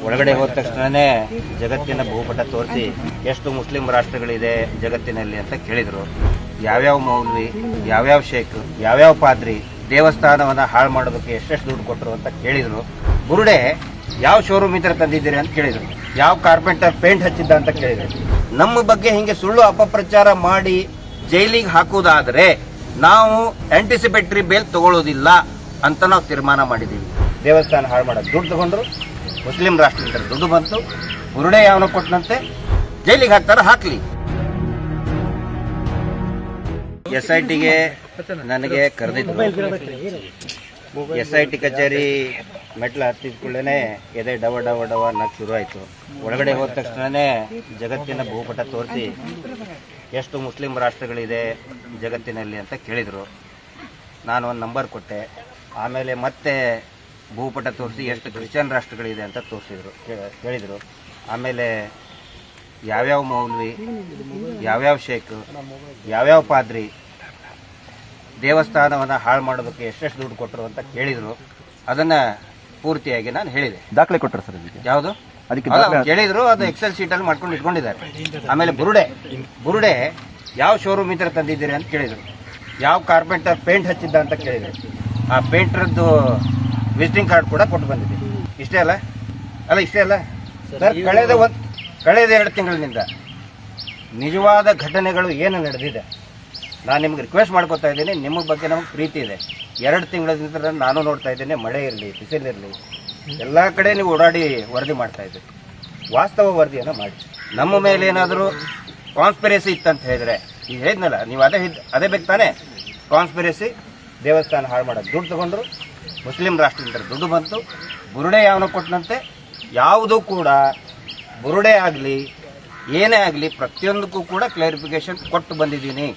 ಒಳಗಡೆ ಹೋದ ತಕ್ಷಣನೇ ಜಗತ್ತಿನ ಭೂಪಟ ತೋರಿಸಿ ಎಷ್ಟು ಮುಸ್ಲಿಂ ರಾಷ್ಟ್ರಗಳಿದೆ ಜಗತ್ತಿನಲ್ಲಿ ಅಂತ ಕೇಳಿದರು. ಯಾವ್ಯಾವ ಮೌಲ್ವಿ, ಯಾವ್ಯಾವ ಶೇಖ್, ಯಾವ್ಯಾವ ಪಾದ್ರಿ ದೇವಸ್ಥಾನವನ್ನು ಹಾಳು ಮಾಡೋದಕ್ಕೆ ಎಷ್ಟೆಷ್ಟು ದುಡ್ಡು ಕೊಟ್ಟರು ಅಂತ ಕೇಳಿದರು. ಬುರುಡೆ ಯಾವ ಶೋರೂಮ್ ಇದ್ರೆ ತಂದಿದ್ದೀರಿ ಅಂತ ಕೇಳಿದರು. ಯಾವ ಕಾರ್ಪೆಂಟರ್ ಪೇಂಟ್ ಹಚ್ಚಿದ್ದ ಅಂತ ಕೇಳಿದರು. ನಮ್ಮ ಬಗ್ಗೆ ಹಿಂಗೆ ಸುಳ್ಳು ಅಪಪ್ರಚಾರ ಮಾಡಿ ಜೈಲಿಗೆ ಹಾಕುವುದಾದರೆ ನಾವು ಆಂಟಿಸಿಪೇಟರಿ ಬೇಲ್ ತಗೊಳ್ಳೋದಿಲ್ಲ ಅಂತ ನಾವು ತೀರ್ಮಾನ ಮಾಡಿದ್ದೀವಿ. ದೇವಸ್ಥಾನ ಹಾಳು ಮಾಡೋದು ದುಡ್ಡು ತಗೊಂಡ್ರು, ಮುಸ್ಲಿಂ ರಾಷ್ಟ್ರದಿಂದ ದುಡ್ಡು ಬಂತು, ಬುರುಡೆ ಯಾವನ ಕೊಟ್ಟನಂತೆ ಜೈಲಿಗೆ ಹಾಕ್ತಾರ, ಹಾಕ್ಲಿ. SITಗೆ ನನಗೆ ಕರೆದಿದ್ದು, SIT ಕಚೇರಿ ಮೆಟ್ಲು ಹತ್ತಿದ ಕೂಡಲೇ ಎದೆ ಡವ ಡವ ಡವ ಅನ್ನೋಕ್ಕೆ ಶುರು ಆಯಿತು. ಒಳಗಡೆ ಹೋದ ತಕ್ಷಣನೇ ಜಗತ್ತಿನ ಭೂಪಟ ತೋರಿಸಿ ಎಷ್ಟು ಮುಸ್ಲಿಂ ರಾಷ್ಟ್ರಗಳಿದೆ ಜಗತ್ತಿನಲ್ಲಿ ಅಂತ ಕೇಳಿದರು. ನಾನು ಒಂದು ನಂಬರ್ ಕೊಟ್ಟೆ. ಆಮೇಲೆ ಮತ್ತೆ ಭೂಪಟ ತೋರಿಸಿ ಎಷ್ಟು ಕ್ರಿಶ್ಚಿಯನ್ ರಾಷ್ಟ್ರಗಳಿದೆ ಅಂತ ಹೇಳಿದರು. ಆಮೇಲೆ ಯಾವ್ಯಾವ ಮೌಲ್ವಿ, ಯಾವ್ಯಾವ ಶೇಖ್, ಯಾವ್ಯಾವ ಪಾದ್ರಿ ದೇವಸ್ಥಾನವನ್ನು ಹಾಳು ಮಾಡೋದಕ್ಕೆ ಎಷ್ಟೆಷ್ಟು ದುಡ್ಡು ಕೊಟ್ಟರು ಅಂತ ಕೇಳಿದರು. ಅದನ್ನು ಪೂರ್ತಿಯಾಗಿ ನಾನು ಹೇಳಿದೆ. ದಾಖಲೆ ಕೊಟ್ಟರು ಸರ್ ಇದಕ್ಕೆ? ಯಾವುದು ಕೇಳಿದ್ರು, ಅದು ಎಕ್ಸೆಲ್ ಶೀಟಲ್ಲಿ ಮಾಡ್ಕೊಂಡು ಇಟ್ಕೊಂಡಿದ್ದಾರೆ. ಆಮೇಲೆ ಬುರುಡೆ ಯಾವ ಶೋರೂಮ್ ಇದ್ರೆ ತಂದಿದ್ದೀರಿ ಅಂತ ಕೇಳಿದರು. ಯಾವ ಕಾರ್ಪೆಂಟರ್ ಪೇಂಟ್ ಹಚ್ಚಿದ್ದ ಅಂತ ಕೇಳಿದರು. ಆ ಪೇಂಟ್ರದ್ದು ವಿಸಿಟಿಂಗ್ ಕಾರ್ಡ್ ಕೂಡ ಕೊಟ್ಟು ಬಂದಿದ್ದೀನಿ. ಇಷ್ಟೇ ಅಲ್ಲ ಸರ್, ಕಳೆದ 2 ತಿಂಗಳಿನಿಂದ ನಿಜವಾದ ಘಟನೆಗಳು ಏನು ನಡೆದಿದೆ ನಾನು ನಿಮ್ಗೆ ರಿಕ್ವೆಸ್ಟ್ ಮಾಡ್ಕೊತಾ ಇದ್ದೀನಿ. ನಿಮ್ಮ ಬಗ್ಗೆ ನಮಗೆ ಪ್ರೀತಿ ಇದೆ. 2 ತಿಂಗಳಿಂದ ನಾನು ನೋಡ್ತಾ ಇದ್ದೇನೆ, ಮಳೆ ಇರಲಿ ಬಿಸಿಲಿರಲಿ ಎಲ್ಲ ಕಡೆ ನೀವು ಓಡಾಡಿ ವರದಿ ಮಾಡ್ತಾ ಇದ್ದೀರಿ. ವಾಸ್ತವ ವರದಿಯನ್ನು ಮಾಡಿ. ನಮ್ಮ ಮೇಲೆ ಏನಾದರೂ ಕಾನ್ಸ್ಪಿರಸಿ ಇತ್ತಂತ ಹೇಳಿದ್ರೆ, ಈಗ ಹೇಳಿದ್ನಲ್ಲ, ನೀವು ಅದೇ ಬೇಕು ತಾನೇ. ಕಾನ್ಸ್ಪಿರಸಿ, ದೇವಸ್ಥಾನ ಹಾಳು ಮಾಡೋದು ದುಡ್ಡು ತಗೊಂಡ್ರು, ಮುಸ್ಲಿಂ ರಾಷ್ಟ್ರದಿಂದ ದುಡ್ಡು ಬಂತು, ಬುರುಡೆ ಯಾವನ ಕೊಟ್ಟನಂತೆ. ಯಾವುದೂ ಕೂಡ ಬುರುಡೆ ಆಗಲಿ ಏನೇ ಆಗಲಿ ಪ್ರತಿಯೊಂದಕ್ಕೂ ಕೂಡ ಕ್ಲಾರಿಫಿಕೇಶನ್ ಕೊಟ್ಟು ಬಂದಿದ್ದೀನಿ.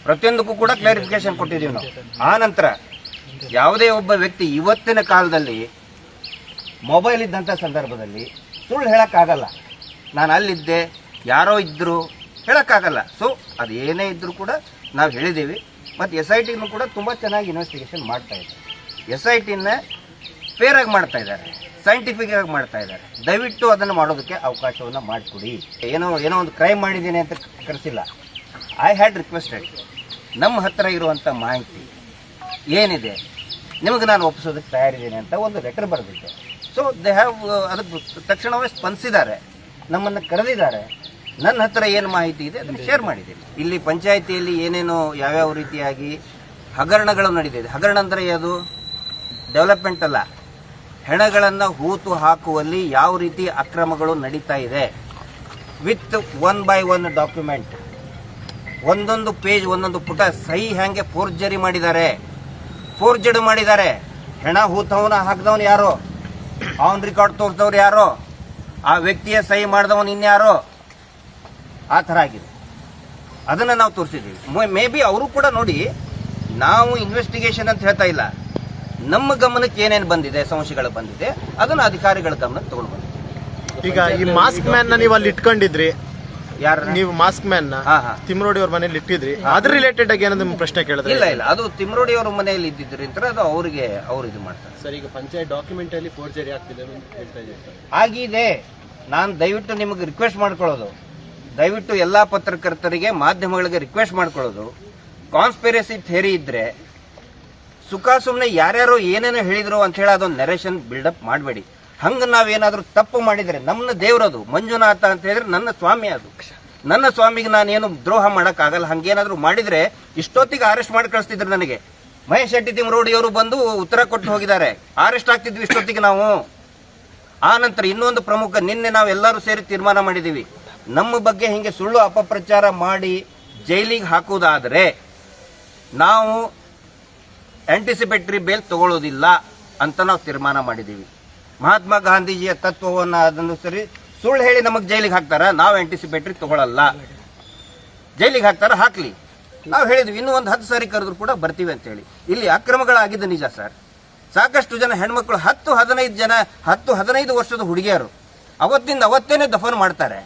ಪ್ರತಿಯೊಂದಕ್ಕೂ ಕೂಡ ಕ್ಲಾರಿಫಿಕೇಶನ್ ಕೊಟ್ಟಿದ್ದೀವಿ ನಾವು. ಆ ನಂತರ ಯಾವುದೇ ಒಬ್ಬ ವ್ಯಕ್ತಿ ಇವತ್ತಿನ ಕಾಲದಲ್ಲಿ ಮೊಬೈಲ್ ಇದ್ದಂಥ ಸಂದರ್ಭದಲ್ಲಿ ಸುಳ್ಳು ಹೇಳೋಕ್ಕಾಗಲ್ಲ. ನಾನು ಅಲ್ಲಿದ್ದೆ, ಯಾರೋ ಇದ್ದರು ಹೇಳೋಕ್ಕಾಗಲ್ಲ. ಸೊ ಅದು ಏನೇ ಇದ್ದರೂ ಕೂಡ ನಾವು ಹೇಳಿದ್ದೀವಿ. ಮತ್ತು SITನೂ ಕೂಡ ತುಂಬ ಚೆನ್ನಾಗಿ ಇನ್ವೆಸ್ಟಿಗೇಷನ್ ಮಾಡ್ತಾಯಿದ್ದಾರೆ. SITನ ಫೇರಾಗಿ ಮಾಡ್ತಾ ಇದ್ದಾರೆ, ಸೈಂಟಿಫಿಕ್ ಆಗಿ ಮಾಡ್ತಾ ಇದ್ದಾರೆ. ದಯವಿಟ್ಟು ಅದನ್ನು ಮಾಡೋದಕ್ಕೆ ಅವಕಾಶವನ್ನು ಮಾಡಿಕೊಡಿ. ಏನೋ ಒಂದು ಕ್ರೈಮ್ ಮಾಡಿದ್ದೀನಿ ಅಂತ ಕರೆಸಿಲ್ಲ. ಐ ಹ್ಯಾಡ್ ರಿಕ್ವೆಸ್ಟೆಡ್, ನಮ್ಮ ಹತ್ತಿರ ಇರುವಂಥ ಮಾಹಿತಿ ಏನಿದೆ ನಿಮಗೆ ನಾನು ಒಪ್ಪಿಸೋದಕ್ಕೆ ತಯಾರಿದ್ದೀನಿ ಅಂತ ಒಂದು ಲೆಟರ್ ಬರೆದಿದ್ದೆ. ಸೊ ದೇ ಹ್ಯಾವ್ ಅದಕ್ಕೆ ತಕ್ಷಣವೇ ಸ್ಪಂದಿಸಿದ್ದಾರೆ, ನಮ್ಮನ್ನು ಕರೆದಿದ್ದಾರೆ. ನನ್ನ ಹತ್ತಿರ ಏನು ಮಾಹಿತಿ ಇದೆ ಅದನ್ನು ಶೇರ್ ಮಾಡಿದ್ದೀನಿ. ಇಲ್ಲಿ ಪಂಚಾಯಿತಿಯಲ್ಲಿ ಏನೇನು ಯಾವ್ಯಾವ ರೀತಿಯಾಗಿ ಹಗರಣಗಳು ನಡೀತಿದೆ. ಹಗರಣ ಅಂದರೆ ಅದು ಡೆವಲಪ್ಮೆಂಟ್ ಅಲ್ಲ, ಹೆಣಗಳನ್ನು ಹೂತು ಹಾಕುವಲ್ಲಿ ಯಾವ ರೀತಿ ಅಕ್ರಮಗಳು ನಡೀತಾ ಇದೆ. ವಿತ್ 1 by 1 ಡಾಕ್ಯುಮೆಂಟ್, ಒಂದೊಂದು ಪೇಜ್ ಒಂದೊಂದು ಪುಟ ಸಹಿ ಹ್ಯಾಂಗೆ ಫೋರ್ಜರಿ ಮಾಡಿದ್ದಾರೆ. ಹೆಣ ಹೂತವನ ಹಾಕಿದವನು ಯಾರೋ, ಅವನ ರೆಕಾರ್ಡ್ ತೋರಿಸಿದವ್ರು ಯಾರೋ, ಆ ವ್ಯಕ್ತಿಯ ಸಹಿ ಮಾಡಿದವನು ಇನ್ಯಾರೋ, ಆ ಥರ ಆಗಿದೆ. ಅದನ್ನು ನಾವು ತೋರಿಸಿದ್ದೀವಿ. ಮೇ ಬಿ ಅವರು ಕೂಡ ನೋಡಿ, ನಾವು ಇನ್ವೆಸ್ಟಿಗೇಷನ್ ಅಂತ ಹೇಳ್ತಾ ಇಲ್ಲ, ನಮ್ಮ ಗಮನಕ್ಕೆ ಏನೇನು ಬಂದಿದೆ, ಸಂಶಯಗಳು ಬಂದಿದೆ, ಅದನ್ನು ಅಧಿಕಾರಿಗಳ ಗಮನಕ್ಕೆ ತಗೊಂಡು ಬಂದಿದ್ದೀವಿ. ಈಗ ಈ ಮಾಸ್ಕ್ ಮ್ಯಾನ್ ನ ನೀವು ಅಲ್ಲಿ ಇಟ್ಕೊಂಡಿದ್ರಿ, ಯಾರು ನೀವು ಮಾಸ್ಕ್ ಮ್ಯಾನ್ ನ ತಿಮ್ರೋಡಿ ಅವ್ರ ಮನೇಲಿ ಇಟ್ಟಿದ್ರಿ, ಅದ್ರ ರಿಲೇಟೆಡ್ ಆಗಿ ಏನೋ ಪ್ರಶ್ನೆ ಕೇಳಿದ್ರೆ? ಇಲ್ಲ, ಅದು ತಿಮ್ರೋಡಿ ಅವ್ರ ಮನೆಯಲ್ಲಿ ಇದ್ದಿದ್ರಿ ಅಂತ ಅದು ಅವ್ರು ಇದು ಮಾಡ್ತಾರೆ ಸರ್. ಈಗ ಪಂಚಾಯತ್ ಡಾಕ್ಯುಮೆಂಟ್ ಅಲ್ಲಿ ಫೋರ್ಜರಿ ಆಗ್ತಿದೆ ಅಂತ ಹೇಳ್ತಾ ಇದ್ದಾರೆ. ಆಗಿದೆ. ನಾನು ದಯವಿಟ್ಟು ನಿಮಗೆ ರಿಕ್ವೆಸ್ಟ್ ಮಾಡ್ಕೊಳ್ಳೋದು, ದಯವಿಟ್ಟು ಎಲ್ಲಾ ಪತ್ರಕರ್ತರಿಗೆ, ಮಾಧ್ಯಮಗಳಿಗೆ ರಿಕ್ವೆಸ್ಟ್ ಮಾಡ್ಕೊಳ್ಳೋದು, ಕಾನ್ಸ್ಪಿರಸಿ ಥಿಯರಿ ಇದ್ರೆ ಸುಖ ಸುಮ್ಮನೆ ಯಾರ್ಯಾರೋ ಏನೇನೋ ಹೇಳಿದ್ರು ಅಂತ ಹೇಳಿ ಅದೊಂದು ನೆರೇಷನ್ ಬಿಲ್ಡಪ್ ಮಾಡಬೇಡಿ. ಹಂಗೆ ನಾವೇನಾದ್ರೂ ತಪ್ಪು ಮಾಡಿದರೆ, ನಮ್ಮ ದೇವರದು ಮಂಜುನಾಥ ಅಂತ ಹೇಳಿದ್ರೆ ನನ್ನ ಸ್ವಾಮಿ, ಅದು ನನ್ನ ಸ್ವಾಮಿಗೆ ನಾನೇನು ದ್ರೋಹ ಮಾಡೋಕ್ಕಾಗಲ್ಲ. ಹಂಗೇನಾದ್ರೂ ಮಾಡಿದ್ರೆ ಇಷ್ಟೊತ್ತಿಗೆ ಅರೆಸ್ಟ್ ಮಾಡಿ ಕಳಿಸ್ತಿದ್ರು ನನಗೆ. ಮಹೇಶ್ ಶೆಟ್ಟಿ ತಿಮ್ರೋಡಿ ಅವರು ಬಂದು ಉತ್ತರ ಕೊಟ್ಟು ಹೋಗಿದ್ದಾರೆ, ಅರೆಸ್ಟ್ ಆಗ್ತಿದ್ವಿ ಇಷ್ಟೊತ್ತಿಗೆ ನಾವು. ಆ ನಂತರ ಇನ್ನೊಂದು ಪ್ರಮುಖ, ನಿನ್ನೆ ನಾವೆಲ್ಲರೂ ಸೇರಿ ತೀರ್ಮಾನ ಮಾಡಿದ್ದೀವಿ, ನಮ್ಮ ಬಗ್ಗೆ ಹಿಂಗೆ ಸುಳ್ಳು ಅಪಪ್ರಚಾರ ಮಾಡಿ ಜೈಲಿಗೆ ಹಾಕುವುದಾದರೆ ನಾವು ಆಂಟಿಸಿಪೇಟರಿ ಬೇಲ್ ತಗೊಳ್ಳೋದಿಲ್ಲ ಅಂತ ನಾವು ತೀರ್ಮಾನ ಮಾಡಿದ್ದೀವಿ. ಮಹಾತ್ಮ ಗಾಂಧೀಜಿಯ ತತ್ವವನ್ನು ಅದನ್ನು ಸರಿ ಸುಳ್ಳು ಹೇಳಿ ನಮಗೆ ಜೈಲಿಗೆ ಹಾಕ್ತಾರ, ನಾವು ಆಂಟಿಸಿಪೇಟರಿ ತಗೊಳ್ಳಲ್ಲ. ಜೈಲಿಗೆ ಹಾಕ್ತಾರ, ಹಾಕ್ಲಿ. ನಾವು ಹೇಳಿದ್ವಿ ಇನ್ನೂ ಒಂದು 10 ಸಾರಿ ಕರೆದ್ರು ಕೂಡ ಬರ್ತೀವಿ ಅಂತ ಹೇಳಿ. ಇಲ್ಲಿ ಅಕ್ರಮಗಳಾಗಿದ್ದು ನಿಜ ಸರ್. ಸಾಕಷ್ಟು ಜನ ಹೆಣ್ಮಕ್ಳು 10-15 ವರ್ಷದ ಹುಡುಗಿಯರು ಅವತ್ತಿಂದ ಅವತ್ತೇನೆ ದಫನ್ ಮಾಡ್ತಾರೆ.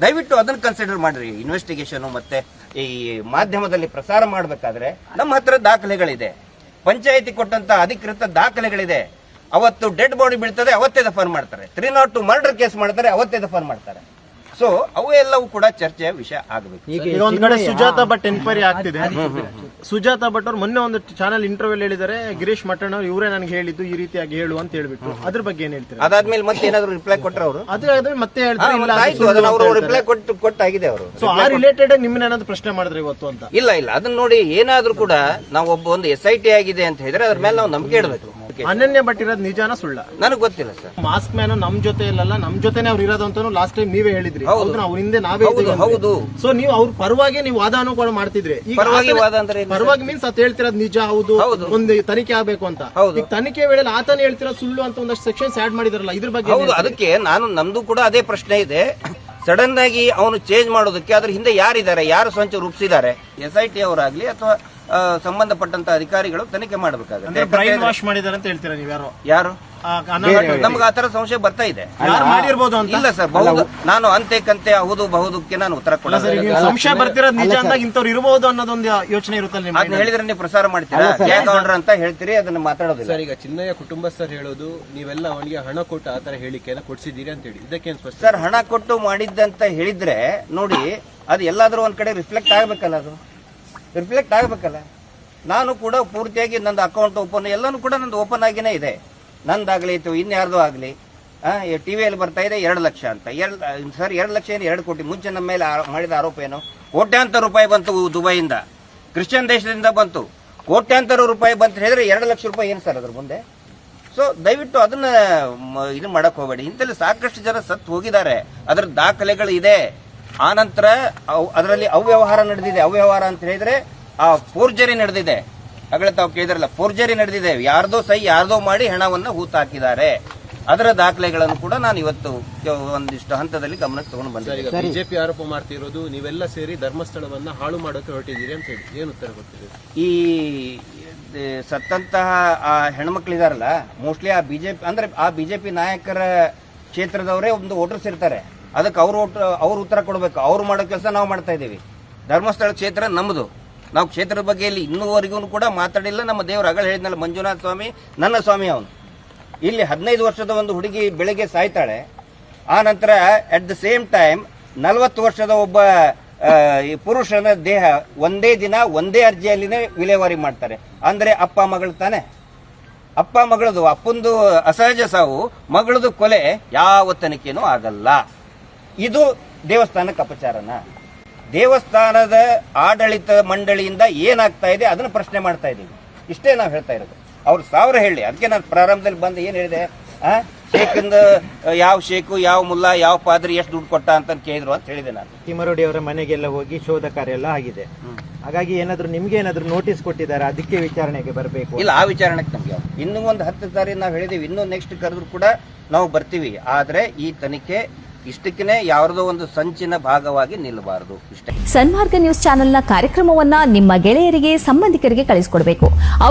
ದಯವಿಟ್ಟು ಅದನ್ನು ಕನ್ಸಿಡರ್ ಮಾಡ್ರಿ. ಇನ್ವೆಸ್ಟಿಗೇಷನ್ ಮತ್ತೆ ಈ ಮಾಧ್ಯಮದಲ್ಲಿ ಪ್ರಸಾರ ಮಾಡಬೇಕಾದ್ರೆ ನಮ್ಮ ಹತ್ರ ದಾಖಲೆಗಳಿದೆ, ಪಂಚಾಯಿತಿ ಕೊಟ್ಟಂತ ಅಧಿಕೃತ ದಾಖಲೆಗಳಿದೆ. ಅವತ್ತು ಡೆಡ್ ಬಾಡಿ ಬೀಳ್ತದೆ, ಅವತ್ತೇ ದಫನ್ ಮಾಡ್ತಾರೆ. 302 ಮರ್ಡರ್ ಕೇಸ್ ಮಾಡ್ತಾರೆ, ಅವತ್ತೇ ದಫನ್ ಮಾಡ್ತಾರೆ. ಸೊ ಅವು ಎಲ್ಲವೂ ಕೂಡ ಚರ್ಚೆಯ ವಿಷಯ ಆಗಬೇಕು. ಈಗ ಒಂದ್ ಕಡೆ ಸುಜಾತಾ ಭಟ್ ಎನ್ಕ್ವೈರಿ ಆಗ್ತಿದೆ. ಸುಜಾತಾ ಭಟ್ ಅವ್ರು ಮೊನ್ನೆ ಒಂದು ಚಾನಲ್ ಇಂಟರ್ವ್ಯೂ ಹೇಳಿದ್ದಾರೆ, ಗಿರೀಶ್ ಮಟ್ಟಣ್ಣ ಅವ್ರು ಇವರೇ ನನಗೆ ಹೇಳಿದ್ದು ಈ ರೀತಿಯಾಗಿ ಹೇಳು ಅಂತ ಹೇಳ್ಬಿಟ್ಟು. ಅದ್ರ ಬಗ್ಗೆ ಏನ್ ಹೇಳ್ತೀರಾ? ಅದಾದ್ಮೇಲೆ ಮತ್ತೆ ಏನಾದ್ರು ರಿಪ್ಲೈ ಕೊಟ್ರ ಅವರು? ಅದೇ ಮತ್ತೆ ಹೇಳ್ತಾರೆ ರಿಪ್ಲೈ ಕೊಟ್ಟಾಗಿದೆ ಅವರು. ಸೊ ಆ ರಿಲೇಟೆಡ್ ನಿಮ್ಮನ್ನ ಏನಾದ್ರು ಪ್ರಶ್ನೆ ಮಾಡಿದ್ರೆ ಇವತ್ತು ಅಂತ? ಇಲ್ಲ ಅದನ್ನ ನೋಡಿ, ಏನಾದ್ರೂ ಕೂಡ ನಾವು ಒಂದು SIT ಆಗಿದೆ ಅಂತ ಹೇಳಿದ್ರೆ ಅದ್ರ ಮೇಲೆ ನಾವು ನಂಬಿಕೆ ಇಡಬೇಕು. ಅನನ್ಯ ಭಟ್ ಇರೋದು ನಿಜಾನ ಸುಳ್ಳ? ನನಗೆ ಗೊತ್ತಿಲ್ಲ ಸರ್. ಮಾಸ್ಕ್ ಮ್ಯಾನ್ ನಮ್ ಜೊತೆ ಇಲ್ಲಲ್ಲ, ನಮ್ ಜೊತೆನೆ ಅವ್ರು ಇರೋದು ಅಂತ ಲಾಸ್ಟ್ ಟೈಮ್ ನೀವೇ ಹೇಳಿದ್ರಿ. ಅವ್ರ ಹಿಂದೆ ನಾವೇ ಹೌದು. ಸೊ ನೀವು ಅವ್ರ ಪರವಾಗಿ ನೀವು ವಾದನೂ ಕೂಡ ಮಾಡ್ತಿದ್ರಿ. ಪರವಾಗಿ ವಾದ ಅಂದ್ರೆ ಪರವಾಗಿ ಮೀನ್ಸ್ ಅತ್ ಹೇಳ್ತಿರೋದು ನಿಜ, ಹೌದು ಒಂದು ತನಿಖೆ ಆಗ್ಬೇಕು ಅಂತ. ಈಗ ತನಿಖೆ ವೇಳೆ ಆತನೇ ಹೇಳ್ತಿರೋದು ಸುಳ್ಳು ಅಂತ ಒಂದಷ್ಟು ಸೆಕ್ಷನ್ಸ್ ಆಡ್ ಮಾಡಿದಾರಲ್ಲ, ಇದ್ರ ಬಗ್ಗೆ? ಹೌದು, ಅದಕ್ಕೆ ನಮ್ದು ಕೂಡ ಅದೇ ಪ್ರಶ್ನೆ ಇದೆ. ಸಡನ್ ಆಗಿ ಅವನು ಚೇಂಜ್ ಮಾಡೋದಕ್ಕೆ ಅದ್ರ ಹಿಂದೆ ಯಾರಿದ್ದಾರೆ, ಯಾರು ಸಂಚ ರೂಪಿಸಿದ್ದಾರೆ? SIT ಅವರಾಗ್ಲಿ ಅಥವಾ ಸಂಬಂಧಪಟ್ಟಂತ ಅಧಿಕಾರಿಗಳು ತನಿಖೆ ಮಾಡಬೇಕಾಗುತ್ತೆ. ಬ್ರೈನ್ ವಾಶ್ ಮಾಡಿದಾರೆ ಅಂತ ಹೇಳ್ತೀರಾ ನೀವು? ಯಾರು ನಮ್ಗೆ ಆತರ ಸಂಶಯ ಬರ್ತಾ ಇದೆ. ಮಾಡಿರ್ಬೋದು ಅಂತ? ಇಲ್ಲ ಸರ್, ನಾನು ಅಂತೆ ಕಂತೆ ಹೌದು ಬಹುದಕ್ಕೆ ನಾನು ಉತ್ತರ ಕೊಡ. ಸಂಶಯ ಬರ್ತಿರೋದು ನಿಜ ಅಂದಾಗ ಇಂಥವ್ರು ಇರಬಹುದು ಅನ್ನೋದೊಂದು ಯೋಚನೆ ಇರುತ್ತಲ್ಲ. ಅದನ್ನ ಹೇಳಿದ್ರೆ ನೀವು ಪ್ರಸಾರ ಮಾಡ್ತೀರಾ, ಗೌಡ್ರ ಅಂತ ಹೇಳ್ತೀರಿ, ಅದನ್ನ ಮಾತಾಡೋದಿಲ್ಲ ಸರ್. ಈಗ ಚಿನ್ನಯ್ಯ ಕುಟುಂಬಸ್ಥರು ಹೇಳೋದು ನೀವೆಲ್ಲ ಅವನಿಗೆ ಹಣ ಕೊಟ್ಟು ಆತರ ಹೇಳಿಕೆಯನ್ನು ಕೊಡ್ಸಿದ್ದೀರಿ ಅಂತ ಹೇಳಿ, ಇದಕ್ಕೇನು ಸ್ಪಷ್ಟ? ಸರ್, ಹಣ ಕೊಟ್ಟು ಮಾಡಿದ್ದಂತ ಹೇಳಿದ್ರೆ ನೋಡಿ, ಅದು ಎಲ್ಲಾದ್ರೂ ಒಂದ್ ಕಡೆ ರಿಫ್ಲೆಕ್ಟ್ ಆಗ್ಬೇಕಲ್ಲ, ಅದು ರಿಫ್ಲೆಕ್ಟ್ ಆಗ್ಬೇಕಲ್ಲ. ನಾನು ಕೂಡ ಪೂರ್ತಿಯಾಗಿ ನಂದು ಅಕೌಂಟ್ ಓಪನ್ ಎಲ್ಲಾನು ಕೂಡ ನಂದು ಓಪನ್ ಆಗಿನೇ ಇದೆ. ನಂದಾಗ್ಲಿ ಇತ್ತು ಇನ್ಯಾರ್ದು ಆಗ್ಲಿ, ಟಿವಿಯಲ್ಲಿ ಬರ್ತಾ ಇದೆ 2 ಲಕ್ಷ ಅಂತ. ಸರ್ 2 ಲಕ್ಷ ಏನು 2 ಕೋಟಿ? ಮುಂಚೆ ನಮ್ಮ ಮೇಲೆ ಮಾಡಿದ ಆರೋಪ ಏನು? ಕೋಟ್ಯಾಂತರ ರೂಪಾಯಿ ಬಂತು ದುಬೈಯಿಂದ, ಕ್ರಿಶ್ಚಿಯನ್ ದೇಶದಿಂದ ಬಂತು, ಕೋಟ್ಯಾಂತರ ರೂಪಾಯಿ ಬಂತ ಹೇಳಿದ್ರೆ 2 ಲಕ್ಷ ರೂಪಾಯಿ ಏನು ಸರ್ ಅದ್ರ ಮುಂದೆ? ಸೊ ದಯವಿಟ್ಟು ಅದನ್ನ ಇದು ಮಾಡಕ್ ಹೋಗಬೇಡಿ. ಇಂಥಲ್ಲಿ ಸಾಕಷ್ಟು ಜನ ಸತ್ತು ಹೋಗಿದ್ದಾರೆ, ಅದರ ದಾಖಲೆಗಳು ಇದೆ. ಆನಂತರ ಅದರಲ್ಲಿ ಅವ್ಯವಹಾರ ನಡೆದಿದೆ. ಅವ್ಯವಹಾರ ಅಂತ ಹೇಳಿದ್ರೆ ಆ ಫೋರ್ಜರಿ ನಡೆದಿದೆ. ಆಗಲೇ ತಾವು ಕೇಳಿದ್ರಲ್ಲ, ಫೋರ್ಜರಿ ನಡೆದಿದೆ. ಯಾರ್ದೋ ಯಾರ್ದೋ ಮಾಡಿ ಹಣವನ್ನು ಹೂತಾಕಿದ್ದಾರೆ. ಅದರ ದಾಖಲೆಗಳನ್ನು ಕೂಡ ನಾನು ಇವತ್ತು ಒಂದಿಷ್ಟು ಹಂತದಲ್ಲಿ ಗಮನಕ್ಕೆ ತಗೊಂಡು ಬಂದೆ. ಈಗ ಬಿಜೆಪಿ ಆರೋಪ ಮಾಡ್ತಿರೋದು ನೀವೆಲ್ಲ ಸೇರಿ ಧರ್ಮಸ್ಥಳವನ್ನ ಹಾಳು ಮಾಡೋಕೆ ಹೊರಟಿದ್ದೀರಿ ಅಂತ ಹೇಳಿ, ಏನು ಉತ್ತರ ಗೊತ್ತಿದೆ? ಈ ಸತ್ತಂತಹ ಆ ಹೆಣ್ಮಕ್ಳಿದಾರಲ್ಲ, ಮೋಸ್ಟ್ಲಿ ಆ ಬಿಜೆಪಿ ಅಂದ್ರೆ ಆ ಬಿಜೆಪಿ ನಾಯಕರ ಕ್ಷೇತ್ರದವರೇ ಒಂದು ವೋಟರ್ಸ್ ಇರ್ತಾರೆ. ಅದಕ್ಕೆ ಅವ್ರು ಉತ್ತರ ಕೊಡಬೇಕು. ಅವ್ರು ಮಾಡೋ ಕೆಲಸ ನಾವು ಮಾಡ್ತಾ ಇದ್ದೀವಿ. ಧರ್ಮಸ್ಥಳ ಕ್ಷೇತ್ರ ನಮ್ಮದು. ನಾವು ಕ್ಷೇತ್ರದ ಬಗ್ಗೆ ಇಲ್ಲಿ ಇನ್ನೂವರೆಗೂ ಕೂಡ ಮಾತಾಡಿಲ್ಲ. ನಮ್ಮ ದೇವರು ಅಗಳ ಹೇಳಿದ್ನಲ್ಲ, ಮಂಜುನಾಥ ಸ್ವಾಮಿ ನನ್ನ ಸ್ವಾಮಿ ಅವನು. ಇಲ್ಲಿ 15 ವರ್ಷದ ಒಂದು ಹುಡುಗಿ ಬೆಳಗ್ಗೆ ಸಾಯ್ತಾಳೆ. ಆ ನಂತರ ಅಟ್ ದ ಸೇಮ್ ಟೈಮ್ 40 ವರ್ಷದ ಒಬ್ಬ ಪುರುಷನ ದೇಹ ಒಂದೇ ದಿನ ಒಂದೇ ಅರ್ಜಿಯಲ್ಲಿನೇ ವಿಲೇವಾರಿ ಮಾಡ್ತಾರೆ. ಅಂದ್ರೆ ಅಪ್ಪ ಮಗಳು ತಾನೆ. ಅಪ್ಪ ಮಗಳದು, ಅಪ್ಪಂದು ಅಸಹಜ ಸಾವು, ಮಗಳದು ಕೊಲೆ, ಯಾವ ತನಿಖೆನೂ ಆಗಲ್ಲ. ಇದು ದೇವಸ್ಥಾನಕ್ಕೆ ಅಪಚಾರನ? ದೇವಸ್ಥಾನದ ಆಡಳಿತ ಮಂಡಳಿಯಿಂದ ಏನಾಗ್ತಾ ಇದೆ ಅದನ್ನ ಪ್ರಶ್ನೆ ಮಾಡ್ತಾ ಇದ್ದೀವಿ. ಇಷ್ಟೇ ನಾವು ಹೇಳ್ತಾ ಇರೋದು. ಅವ್ರು 1000 ಹೇಳಿ. ಅದಕ್ಕೆ ನಾನು ಪ್ರಾರಂಭದಲ್ಲಿ ಬಂದು ಏನ್ ಹೇಳಿದೆ, ಶೇಖಿಂದ ಯಾವ ಶೇಖು, ಯಾವ ಮುಲ್ಲಾ, ಯಾವ ಪಾದ್ರಿ ಎಷ್ಟು ದುಡ್ಡು ಕೊಟ್ಟ ಅಂತ ಕೇಳಿದ್ರು ಅಂತ ಹೇಳಿದೆ ನಾನು. ತಿಮ್ಮರೋಡಿ ಅವರ ಮನೆಗೆಲ್ಲ ಹೋಗಿ ಶೋಧ ಕಾರ್ಯ ಎಲ್ಲ ಆಗಿದೆ. ಹಾಗಾಗಿ ಏನಾದ್ರು ನಿಮ್ಗೆ ಏನಾದ್ರು ನೋಟಿಸ್ ಕೊಟ್ಟಿದ್ದಾರೆ, ಅದಕ್ಕೆ ವಿಚಾರಣೆಗೆ ಬರಬೇಕು? ಇಲ್ಲ, ಆ ವಿಚಾರಣೆಗೆ ನಮ್ಗೆ ಇನ್ನೂ ಒಂದು 10 ಸಾರಿ ನಾವು ಹೇಳಿದೀವಿ. ಇನ್ನೂ ನೆಕ್ಸ್ಟ್ ಕರೆದ್ರು ಕೂಡ ನಾವು ಬರ್ತೀವಿ. ಆದ್ರೆ ಈ ತನಿಖೆ ಇಷ್ಟಕ್ಕೆ ಯಾವುದೋ ಒಂದು ಸಂಚಿನ ಭಾಗವಾಗಿ ನಿಲ್ಲಬಾರದು. ಇಷ್ಟೇ. ಸನ್ಮಾರ್ಗ ನ್ಯೂಸ್ ಚಾನೆಲ್ನ ಕಾರ್ಯಕ್ರಮವನ್ನ ನಿಮ್ಮ ಗೆಳೆಯರಿಗೆ, ಸಂಬಂಧಿಕರಿಗೆ ಕಳಿಸಿಕೊಡಬೇಕು.